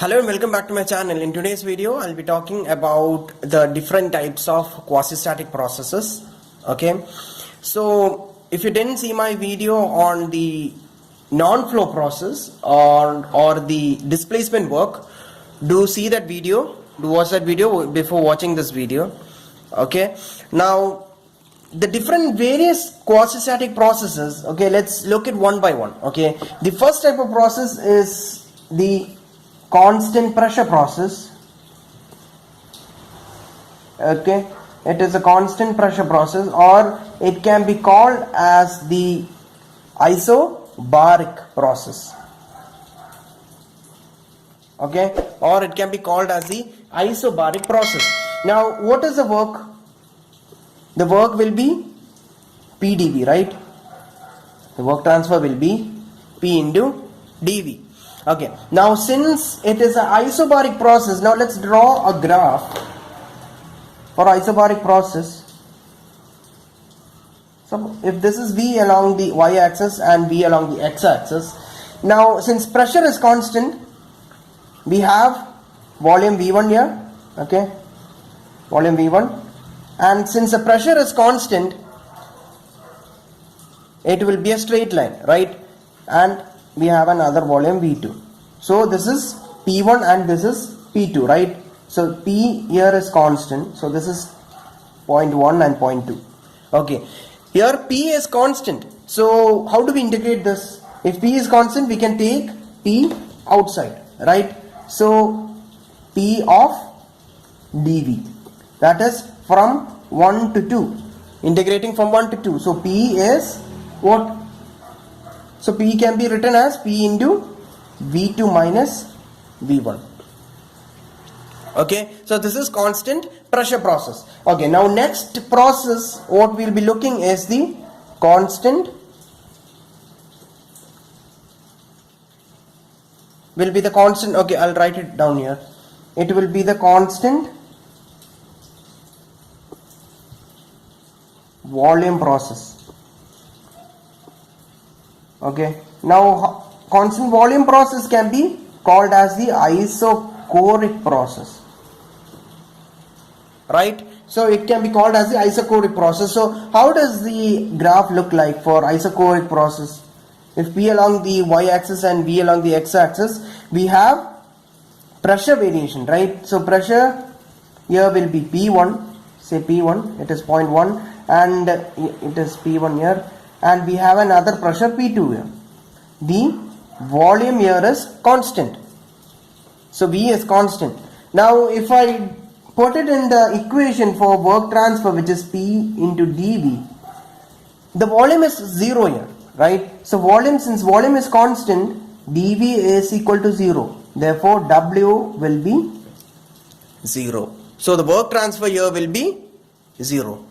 Hello and welcome back to my channel. In today's video, I'll be talking about the different types of quasi-static processes. Okay, so if you didn't see my video on the non-flow process or the displacement work, do see that video. Do watch that video before watching this video. Okay, now the different various quasi-static processes. Okay, let's look at one by one. Okay, the first type of process is the constant pressure process. Okay, it is a constant pressure process, or it can be called as the isobaric process. Okay, or it can be called as the isobaric process. Now what is the work? The work will be PdV, right? The work transfer will be P into dV. Okay, now since it is an isobaric process, now let's draw a graph for isobaric process. So if this is V along the y-axis and V along the x-axis, now since pressure is constant, we have volume V1 here, okay, volume V1, and since the pressure is constant, it will be a straight line, right? And we have another volume V2. So this is P1 and this is P2, right? So P here is constant, so this is 0.1 and 0.2. Okay, here P is constant, so how do we integrate this? If P is constant, we can take P outside, right? So P of dV, that is from 1 to 2, integrating from 1 to 2. So P is what? So P can be written as P into V2 minus V1. Okay, so this is constant pressure process. Okay, now next process what we'll be looking is the constant okay, I'll write it down here. It will be the constant volume process. Okay, now constant volume process can be called as the isochoric process, right? So it can be called as the isochoric process. So how does the graph look like for isochoric process? If P along the y-axis and V along the x-axis, we have pressure variation, right? So pressure here will be P1, say P1, it is 0.1, and it is P1 here, and we have another pressure P2 here. The volume here is constant, so V is constant. Now if I put it in the equation for work transfer, which is P into dV, the volume is 0 here, right? So volume, since volume is constant, dV is equal to 0, therefore W will be 0. So the work transfer here will be 0.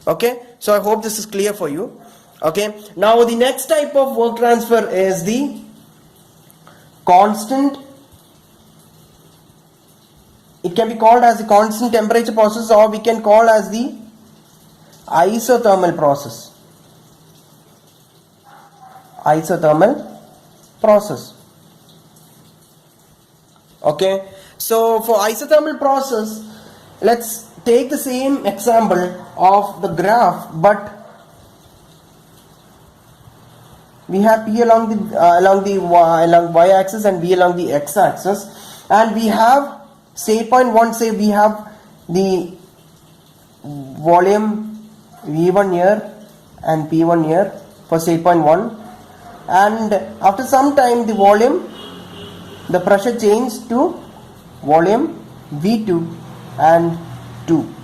Okay, so I hope this is clear for you. Okay, now the next type of work transfer is the constant. It can be called as the constant temperature process, or we can call as the isothermal process. Isothermal process. Okay, so for isothermal process, let's take the same example of the graph, but we have P along the y-axis and V along the x-axis, and we have, say point 1, say we have the volume V1 here and P1 here for say point 1, and after some time the pressure changed to volume V2 and 2.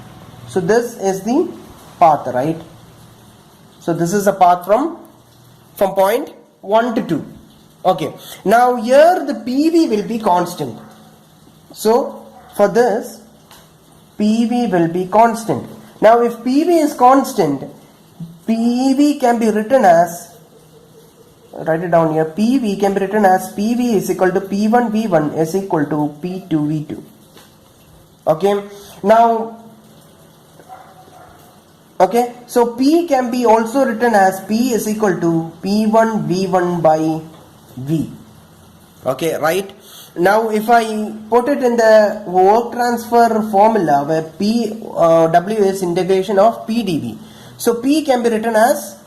So this is the path, right? So this is the path from point 1 to 2. Okay, now here the PV will be constant. So for this, PV will be constant. Now if PV is constant, PV can be written as, write it down here, PV can be written as PV is equal to P1 V1 is equal to P2 V2. Okay, now okay, so P can be also written as P is equal to P1 V1 by V. Okay, right? Now if I put it in the work transfer formula where W is integration of P dV. So P can be written as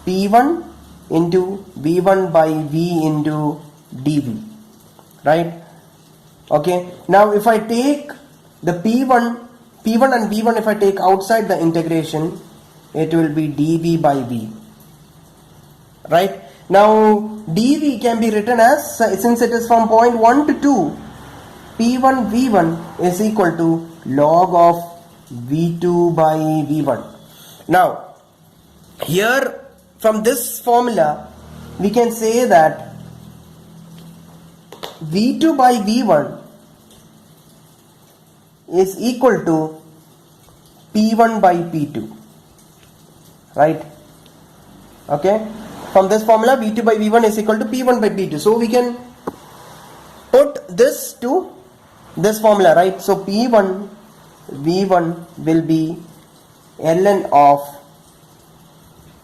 P1 into V1 by V into dV, right? Okay, now if I take the P1 and V1, if I take outside the integration, it will be dV by V, right? Now dV can be written as, since it is from point 1 to 2, P1 V1 is equal to log of V2 by V1. Now here from this formula we can say that V2 by V1 is equal to P1 by P2, right? Okay, from this formula V2 by V1 is equal to P1 by P2. So we can put this to this formula, right? So P1 V1 will be ln of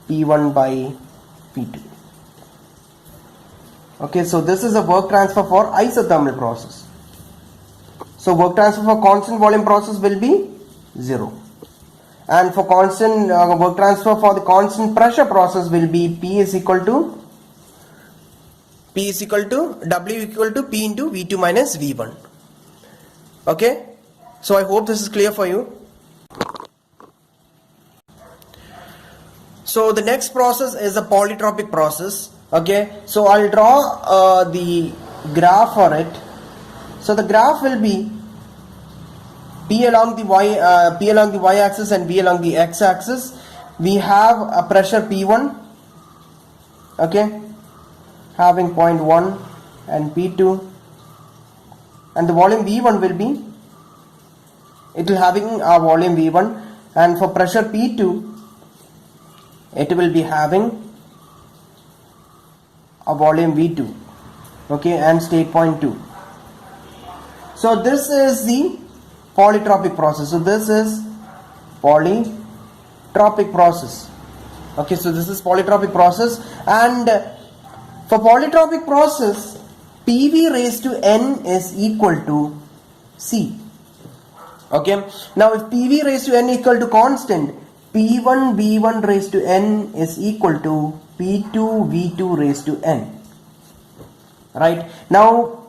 P1 by P2. Okay, so this is a work transfer for isothermal process. So work transfer for constant volume process will be 0, and for constant work transfer for the constant pressure process will be P is equal to W equal to P into V2 minus V1. Okay, so I hope this is clear for you. So the next process is a polytropic process. Okay, so I'll draw the graph for it. So the graph will be P along the y axis and V along the x axis. We have a pressure P1, okay, having point 1 and P2, and the volume V1 will be, it will having a volume V1, and for pressure P2 it will be having a volume V2, okay, and state point 2. So this is the polytropic process. So this is polytropic process. Okay, so this is polytropic process, and for polytropic process PV raised to N is equal to C. Okay, now if PV raised to N equal to constant, P1 V1 raised to N is equal to P2 V2 raised to N. Right, now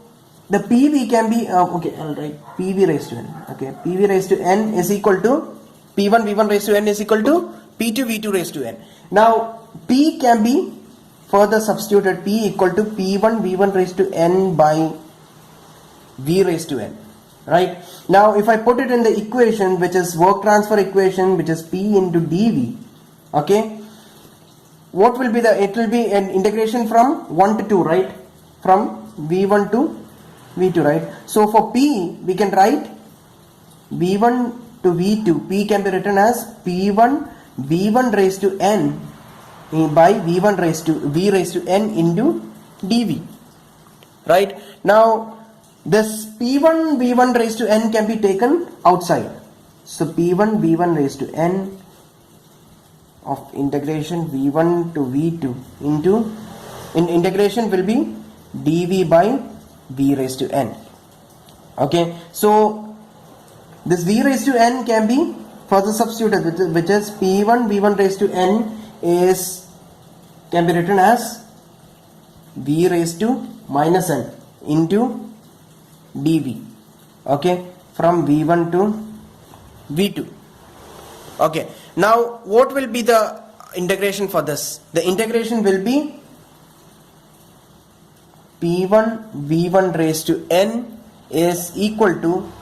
the PV can be okay, I'll write PV raised to N. Okay, PV raised to N is equal to P1 V1 raised to N is equal to P2 V2 raised to N. Now P can be further substituted, P equal to P1 V1 raised to N by V raised to N. Right, now if I put it in the equation, which is work transfer equation, which is P into dV, okay, what will be the, it will be an integration from 1 to 2, right, from V1 to V2, right? So for P we can write V1 to V2, P can be written as P1 V1 raised to N by V1 raised to V raised to N into dV. Right, now this P1 V1 raised to N can be taken outside. So P1 V1 raised to N of integration V1 to V2 into, in integration will be dV by V raised to N. Okay, so this V raised to N can be further substituted, which is P1 V1 raised to N is, can be written as V raised to minus N into dV, okay, from V1 to V2. Okay, now what will be the integration for this? The integration will be P1 V1 raised to N is equal to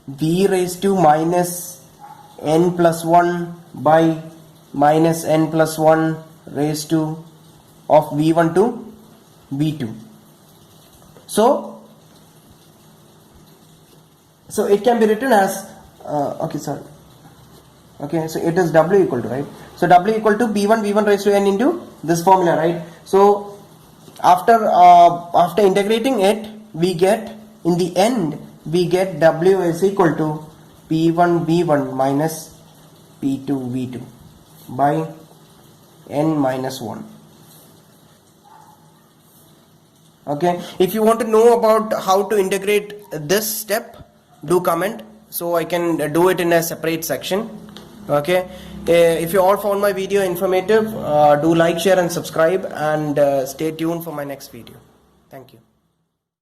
V raised to minus N plus 1 by minus N plus 1 raised to of V1 to V2. So it can be written as okay, sorry. Okay, so it is W equal to, right? So W equal to P1 V1 raised to N into this formula, right? So after integrating it, we get, in the end we get W is equal to P1 V1 minus P2 V2 by N minus 1. Okay, if you want to know about how to integrate this step, do comment so I can do it in a separate section. Okay, if you all found my video informative, do like, share and subscribe, and stay tuned for my next video. Thank you.